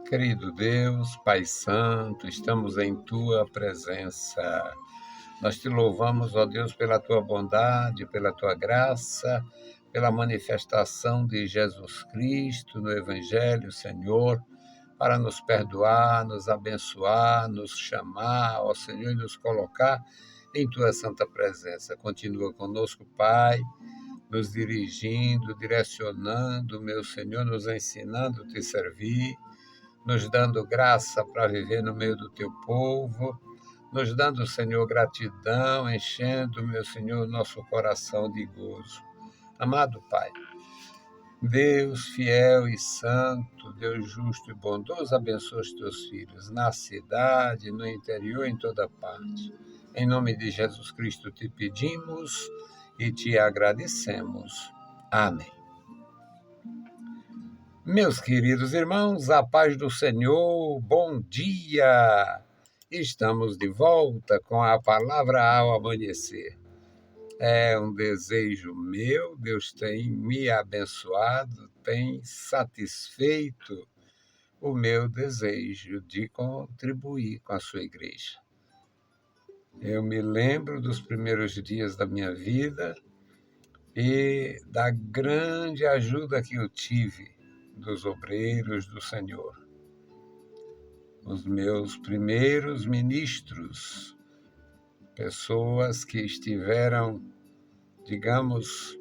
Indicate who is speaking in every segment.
Speaker 1: Querido Deus, Pai Santo, estamos em Tua presença. Nós te louvamos, ó Deus, pela Tua bondade, pela Tua graça, pela manifestação de Jesus Cristo no Evangelho, Senhor, para nos perdoar, nos abençoar, nos chamar, ó Senhor, e nos colocar em Tua santa presença. Continua conosco, Pai, nos dirigindo, direcionando, meu Senhor, nos ensinando a Te servir, nos dando graça para viver no meio do Teu povo, nos dando, Senhor, gratidão, enchendo, meu Senhor, nosso coração de gozo. Amado Pai, Deus fiel e santo, Deus justo e bondoso, abençoa os Teus filhos na cidade, no interior, em toda parte. Em nome de Jesus Cristo te pedimos e te agradecemos. Amém. Meus queridos irmãos, a paz do Senhor, bom dia! Estamos de volta com a palavra ao amanhecer. É um desejo meu, Deus tem me abençoado, tem satisfeito o meu desejo de contribuir com a sua igreja. Eu me lembro dos primeiros dias da minha vida e da grande ajuda que eu tive dos obreiros do Senhor. Os meus primeiros ministros, pessoas que estiveram, digamos,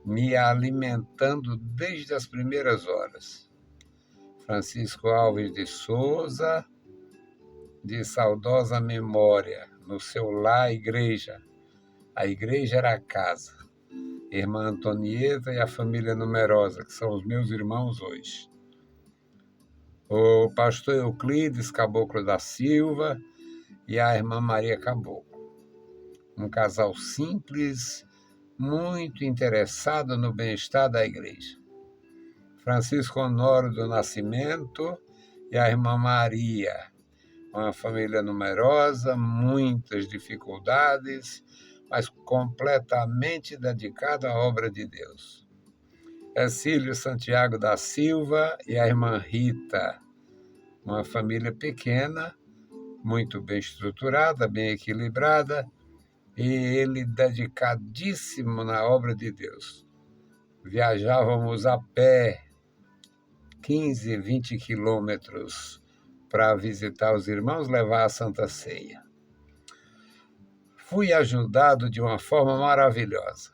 Speaker 1: me alimentando desde as primeiras horas. Francisco Alves de Souza, de saudosa memória, no seu lar igreja. A igreja era a casa. Irmã Antonieta e a família numerosa, que são os meus irmãos hoje. O pastor Euclides Caboclo da Silva e a irmã Maria Caboclo. Um casal simples, muito interessado no bem-estar da igreja. Francisco Honório do Nascimento e a irmã Maria. Uma família numerosa, muitas dificuldades, mas completamente dedicada à obra de Deus. Ercílio Santiago da Silva e a irmã Rita, uma família pequena, muito bem estruturada, bem equilibrada, e ele dedicadíssimo na obra de Deus. Viajávamos a pé 15, 20 quilômetros para visitar os irmãos, levar a Santa Ceia. Fui ajudado de uma forma maravilhosa.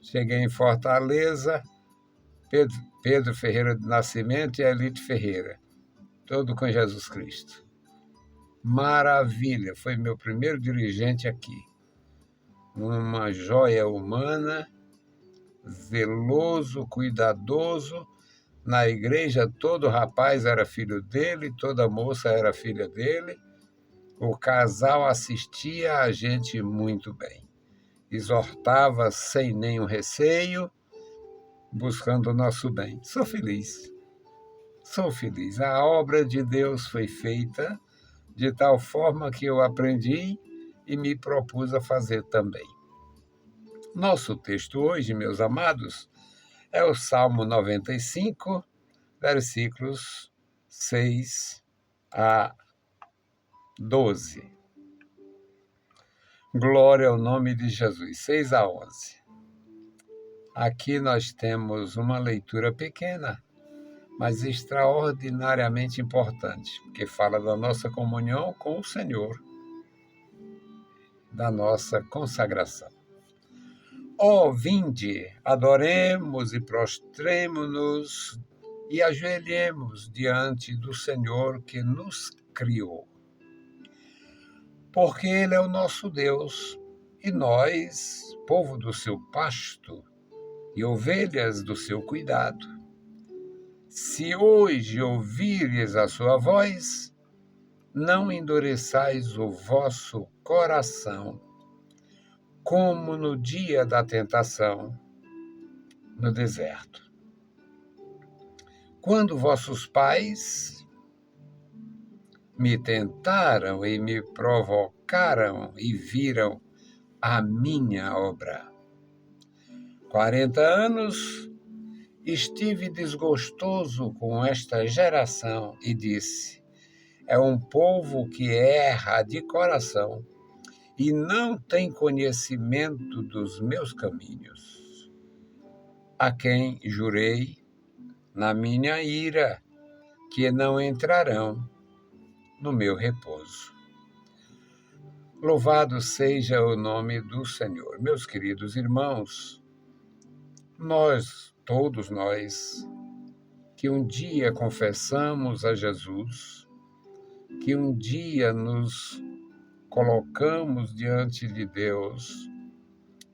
Speaker 1: Cheguei em Fortaleza, Pedro Ferreira do Nascimento e Elite Ferreira, todo com Jesus Cristo. Maravilha, foi meu primeiro dirigente aqui. Uma joia humana, zeloso, cuidadoso. Na igreja, todo rapaz era filho dele, toda moça era filha dele. O casal assistia a gente muito bem. Exortava sem nenhum receio, buscando o nosso bem. Sou feliz. A obra de Deus foi feita de tal forma que eu aprendi e me propus a fazer também. Nosso texto hoje, meus amados, é o Salmo 95, versículos 6 a 12. Glória ao nome de Jesus, 6 a 11. Aqui nós temos uma leitura pequena, mas extraordinariamente importante, porque fala da nossa comunhão com o Senhor, da nossa consagração. Ó, vinde, adoremos e prostremo-nos e ajoelhemos diante do Senhor que nos criou. Porque Ele é o nosso Deus, e nós, povo do seu pasto e ovelhas do seu cuidado. Se hoje ouvires a sua voz, não endureçais o vosso coração, como no dia da tentação, no deserto. Quando vossos pais me tentaram e me provocaram e viram a minha obra. 40 anos estive desgostoso com esta geração e disse: é um povo que erra de coração e não tem conhecimento dos meus caminhos, a quem jurei na minha ira que não entrarão no meu repouso. Louvado seja o nome do Senhor. Meus queridos irmãos, todos nós, que um dia confessamos a Jesus, que um dia nos colocamos diante de Deus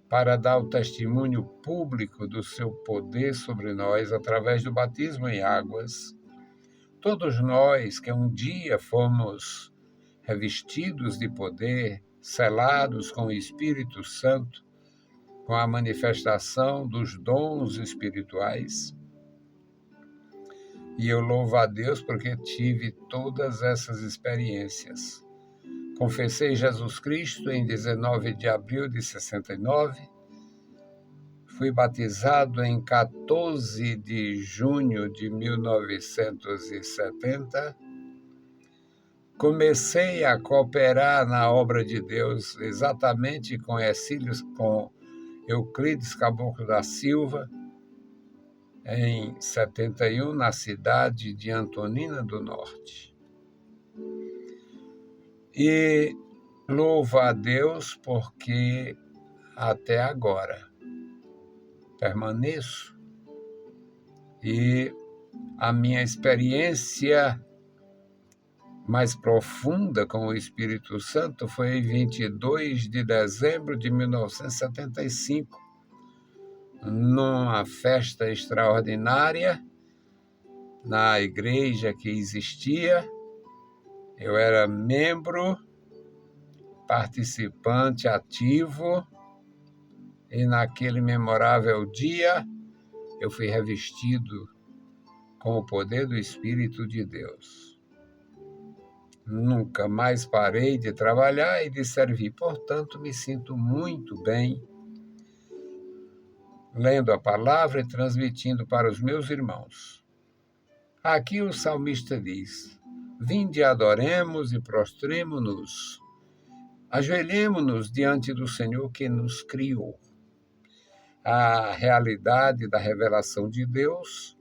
Speaker 1: para dar o testemunho público do seu poder sobre nós através do batismo em águas. Todos nós que um dia fomos revestidos de poder, selados com o Espírito Santo, com a manifestação dos dons espirituais. E eu louvo a Deus porque tive todas essas experiências. Confessei Jesus Cristo em 19 de abril de 69, fui batizado em 14 de junho de 1970, comecei a cooperar na obra de Deus exatamente com Euclides Caboclo da Silva, em 71, na cidade de Antonina do Norte. E louvo a Deus porque até agora permaneço e a minha experiência mais profunda com o Espírito Santo foi em 22 de dezembro de 1975, numa festa extraordinária na igreja que existia. Eu era membro, participante ativo, e naquele memorável dia eu fui revestido com o poder do Espírito de Deus. Nunca mais parei de trabalhar e de servir, portanto, me sinto muito bem lendo a palavra e transmitindo para os meus irmãos. Aqui o salmista diz: vinde, adoremos e prostremo-nos, ajoelhemo-nos diante do Senhor que nos criou. A realidade da revelação de Deus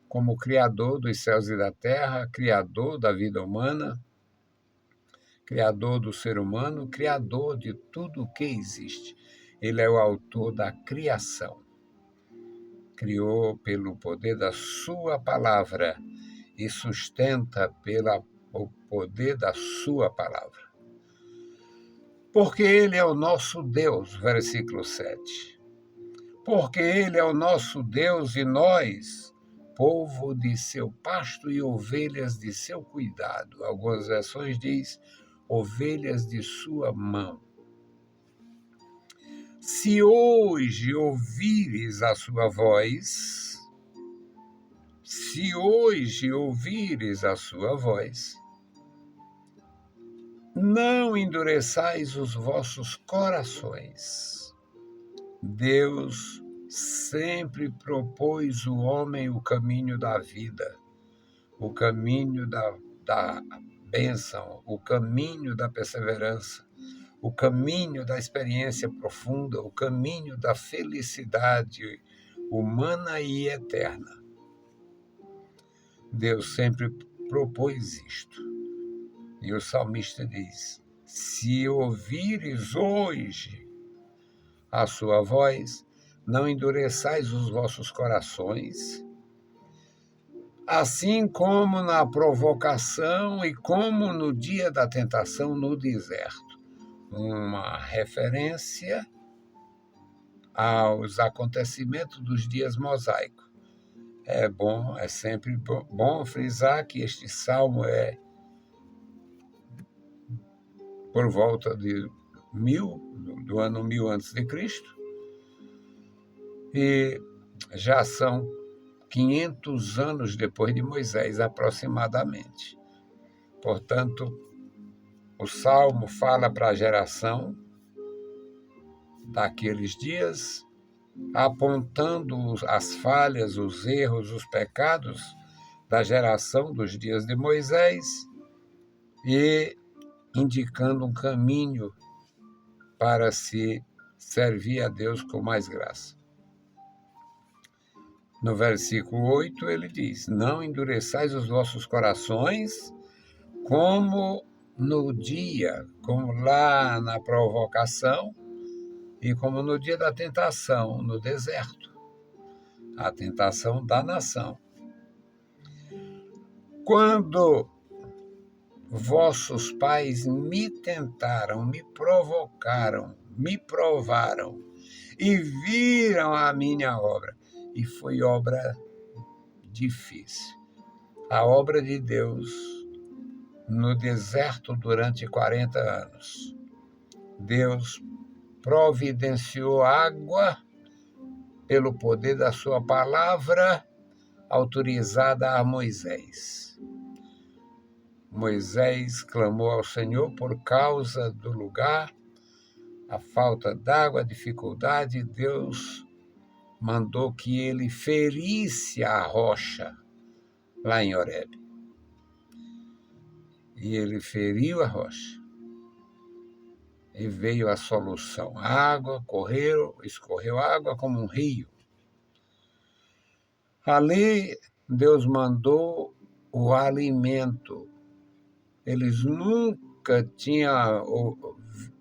Speaker 1: como Criador dos céus e da terra, Criador da vida humana, Criador do ser humano, Criador de tudo o que existe. Ele é o autor da criação. Criou pelo poder da sua palavra e sustenta pelo poder da sua palavra. Porque Ele é o nosso Deus, versículo 7. Porque Ele é o nosso Deus e nós, povo de seu pasto e ovelhas de seu cuidado. Algumas versões diz, ovelhas de sua mão. Se hoje ouvires a sua voz, não endureçais os vossos corações. Deus sempre propôs o homem o caminho da vida, o caminho da bênção, o caminho da perseverança, o caminho da experiência profunda, o caminho da felicidade humana e eterna. Deus sempre propôs isto. E o salmista diz: se ouvires hoje a sua voz, não endureçais os vossos corações, assim como na provocação e como no dia da tentação no deserto. Uma referência aos acontecimentos dos dias mosaicos. É sempre bom frisar que este salmo é por volta de do ano 1000 a.C., e já são 500 anos depois de Moisés, aproximadamente. Portanto, o Salmo fala para a geração daqueles dias apontando as falhas, os erros, os pecados da geração dos dias de Moisés e indicando um caminho para se servir a Deus com mais graça. No versículo 8 ele diz: não endureçais os vossos corações como no dia, como lá na provocação e como no dia da tentação, no deserto, a tentação da nação. Quando vossos pais me tentaram, me provocaram, me provaram e viram a minha obra, e foi obra difícil. A obra de Deus no deserto durante 40 anos. Deus providenciou água pelo poder da sua palavra autorizada a Moisés. Moisés clamou ao Senhor por causa do lugar, a falta d'água, a dificuldade. Deus mandou que ele ferisse a rocha lá em Horebe. E ele feriu a rocha. E veio a solução. A água escorreu água como um rio. Ali Deus mandou o alimento. Eles nunca tinham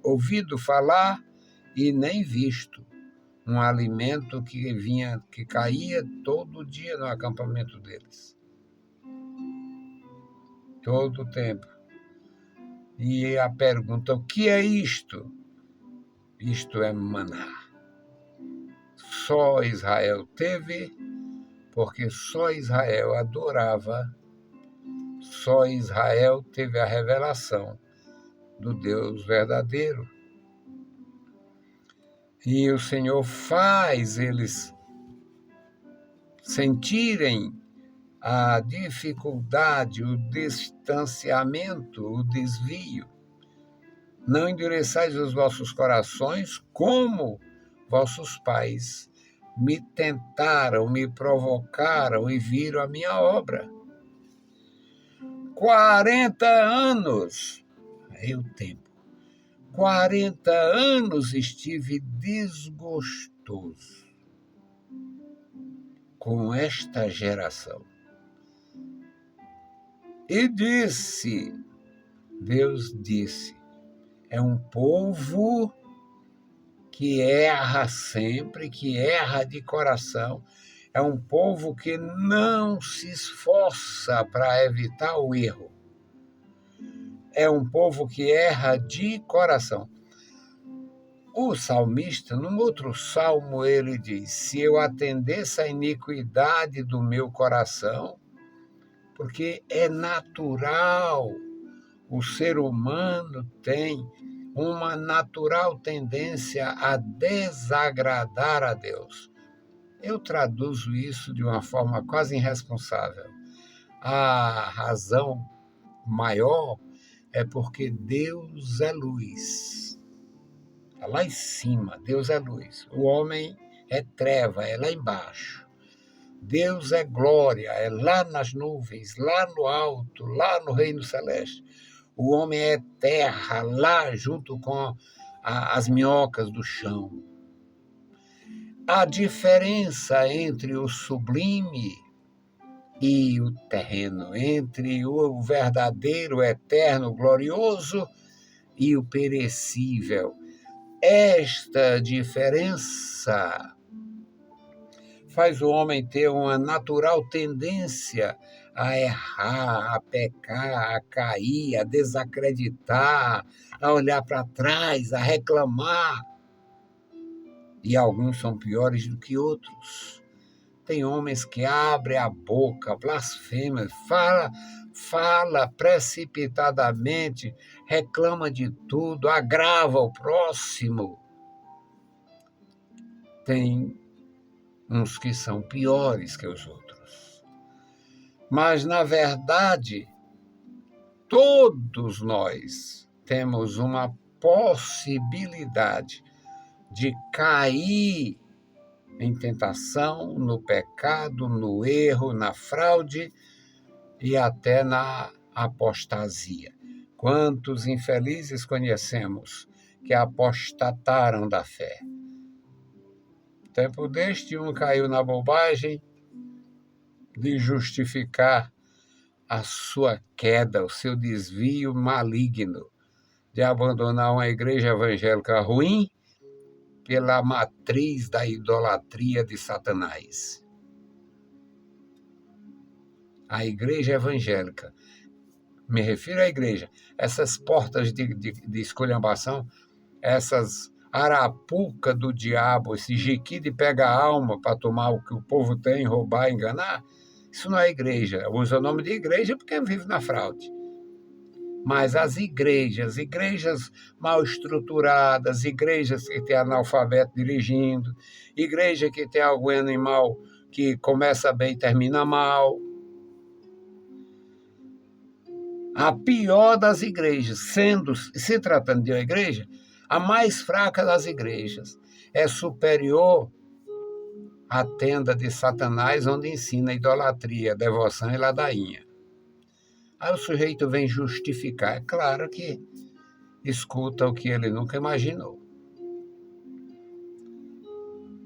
Speaker 1: ouvido falar e nem visto um alimento que caía todo dia no acampamento deles. Todo o tempo. E a pergunta: o que é isto? Isto é maná. Só Israel teve, porque só Israel adorava, só Israel teve a revelação do Deus verdadeiro. E o Senhor faz eles sentirem a dificuldade, o distanciamento, o desvio. Não endureçais os vossos corações como vossos pais me tentaram, me provocaram e viram a minha obra. 40 anos é o tempo. 40 anos estive desgostoso com esta geração. E Deus disse, é um povo que erra sempre, que erra de coração. É um povo que não se esforça para evitar o erro. É um povo que erra de coração. O salmista, num outro salmo, ele diz, se eu atendesse à iniquidade do meu coração, porque é natural, o ser humano tem uma natural tendência a desagradar a Deus. Eu traduzo isso de uma forma quase irresponsável. A razão maior é porque Deus é luz. Está lá em cima, Deus é luz. O homem é treva, é lá embaixo. Deus é glória, é lá nas nuvens, lá no alto, lá no reino celeste. O homem é terra, lá junto com as minhocas do chão. A diferença entre o sublime e o terreno, entre o verdadeiro, eterno, glorioso e o perecível. Esta diferença faz o homem ter uma natural tendência a errar, a pecar, a cair, a desacreditar, a olhar para trás, a reclamar. E alguns são piores do que outros. Tem homens que abrem a boca, blasfema, fala precipitadamente, reclama de tudo, agrava o próximo. Tem uns que são piores que os outros. Mas, na verdade, todos nós temos uma possibilidade de cair em tentação, no pecado, no erro, na fraude e até na apostasia. Quantos infelizes conhecemos que apostataram da fé? Tempo deste, um caiu na bobagem de justificar a sua queda, o seu desvio maligno, de abandonar uma igreja evangélica ruim pela matriz da idolatria de Satanás. A igreja evangélica, me refiro à igreja, essas portas de esculhambação, essas arapuca do diabo, esse jequi de pegar a alma para tomar o que o povo tem, roubar, enganar, isso não é igreja. Usa o nome de igreja porque vive na fraude. Mas as igrejas mal estruturadas, igrejas que tem analfabeto dirigindo, igreja que tem algum animal que começa bem e termina mal. A pior das igrejas, se tratando de uma igreja, a mais fraca das igrejas, é superior à tenda de Satanás, onde ensina idolatria, devoção e ladainha. Aí o sujeito vem justificar. É claro que escuta o que ele nunca imaginou.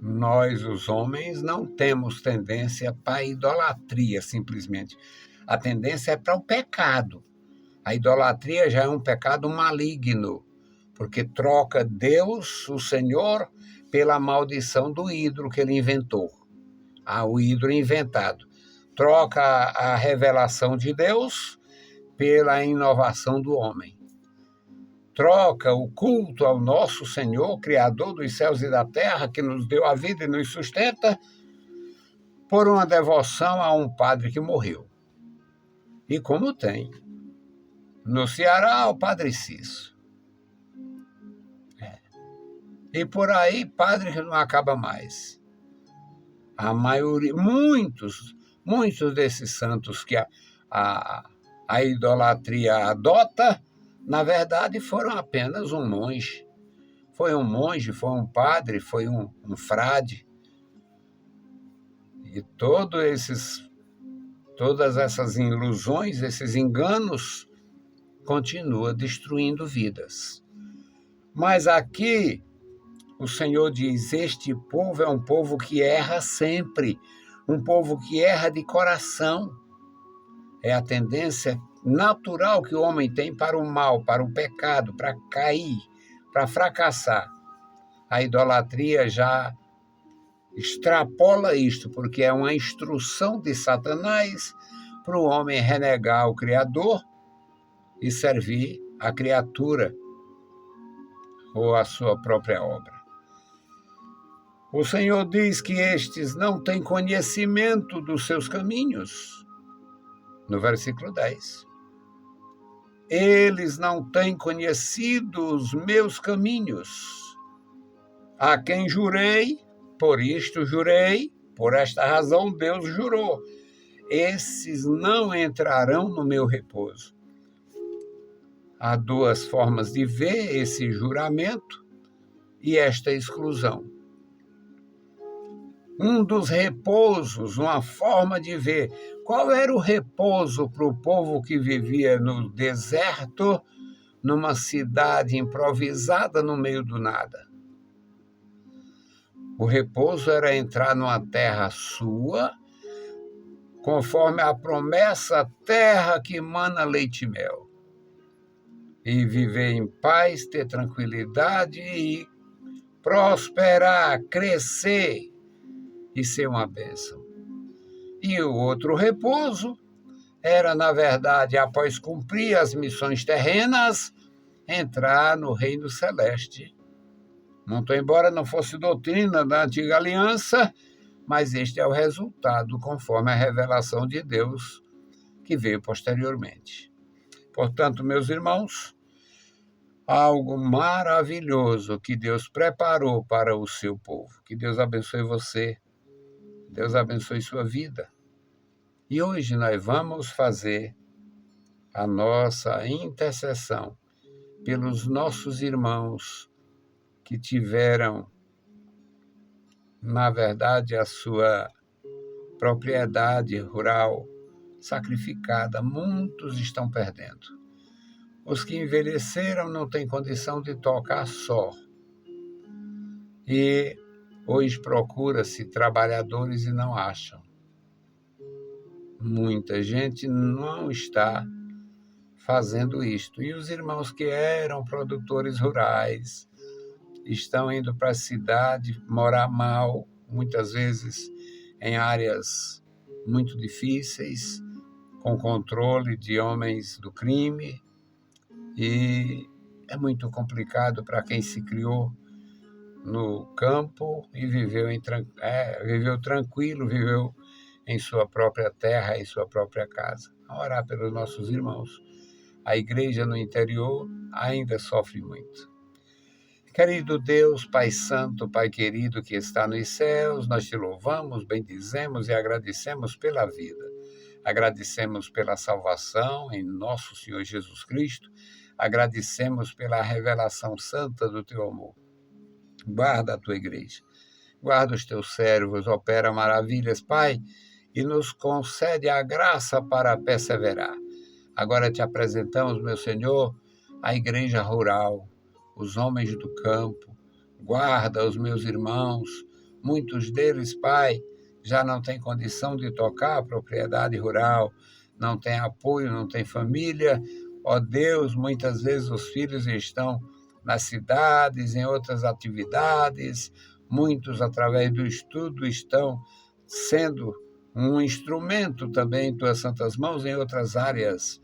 Speaker 1: Nós, os homens, não temos tendência para a idolatria, simplesmente. A tendência é para o pecado. A idolatria já é um pecado maligno, porque troca Deus, o Senhor, pela maldição do ídolo que ele inventou. O ídolo inventado. Troca a revelação de Deus pela inovação do homem. Troca o culto ao nosso Senhor, Criador dos céus e da terra, que nos deu a vida e nos sustenta, por uma devoção a um padre que morreu. E como tem. No Ceará, o Padre Cício. E por aí, padre que não acaba mais. A maioria, muitos desses santos que a idolatria adota, na verdade, foram apenas um monge. Foi um monge, foi um padre, foi um frade. E todas essas ilusões, esses enganos, continuam destruindo vidas. Mas aqui, o Senhor diz, este povo é um povo que erra sempre, um povo que erra de coração. É a tendência natural que o homem tem para o mal, para o pecado, para cair, para fracassar. A idolatria já extrapola isto, porque é uma instrução de Satanás para o homem renegar o Criador e servir a criatura ou a sua própria obra. O Senhor diz que estes não têm conhecimento dos seus caminhos. No versículo 10. Eles não têm conhecido os meus caminhos. A quem jurei, por isto jurei, por esta razão Deus jurou. Esses não entrarão no meu repouso. Há duas formas de ver esse juramento e esta exclusão. Um dos repousos, uma forma de ver. Qual era o repouso para o povo que vivia no deserto, numa cidade improvisada no meio do nada? O repouso era entrar numa terra sua, conforme a promessa, terra que emana leite e mel. E viver em paz, ter tranquilidade e prosperar, crescer e ser uma bênção. E o outro repouso era, na verdade, após cumprir as missões terrenas, entrar no reino celeste. Muito embora não fosse doutrina da antiga aliança, mas este é o resultado, conforme a revelação de Deus que veio posteriormente. Portanto, meus irmãos, algo maravilhoso que Deus preparou para o seu povo. Que Deus abençoe você. Deus abençoe sua vida. E hoje nós vamos fazer a nossa intercessão pelos nossos irmãos que tiveram na verdade, a sua propriedade rural sacrificada. Muitos estão perdendo. Os que envelheceram não têm condição de tocar só. E hoje procura-se trabalhadores e não acham. Muita gente não está fazendo isto. E os irmãos que eram produtores rurais estão indo para a cidade morar mal, muitas vezes em áreas muito difíceis, com controle de homens do crime, e é muito complicado para quem se criou no campo e viveu tranquilo, viveu em sua própria terra, em sua própria casa. A orar pelos nossos irmãos. A igreja no interior ainda sofre muito. Querido Deus, Pai Santo, Pai querido que está nos céus, nós te louvamos, bendizemos e agradecemos pela vida. Agradecemos pela salvação em nosso Senhor Jesus Cristo. Agradecemos pela revelação santa do teu amor. Guarda a tua igreja. Guarda os teus servos, opera maravilhas, Pai, e nos concede a graça para perseverar. Agora te apresentamos, meu Senhor, a igreja rural, os homens do campo. Guarda os meus irmãos. Muitos deles, Pai, já não têm condição de tocar a propriedade rural, não têm apoio, não têm família. Ó Deus, muitas vezes os filhos estão nas cidades, em outras atividades. Muitos, através do estudo, estão sendo um instrumento também em tuas santas mãos em outras áreas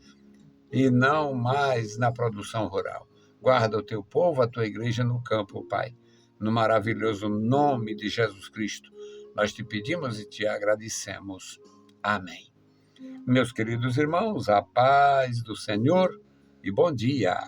Speaker 1: e não mais na produção rural. Guarda o teu povo, a tua igreja no campo, Pai. No maravilhoso nome de Jesus Cristo, nós te pedimos e te agradecemos. Amém. Meus queridos irmãos, a paz do Senhor e bom dia.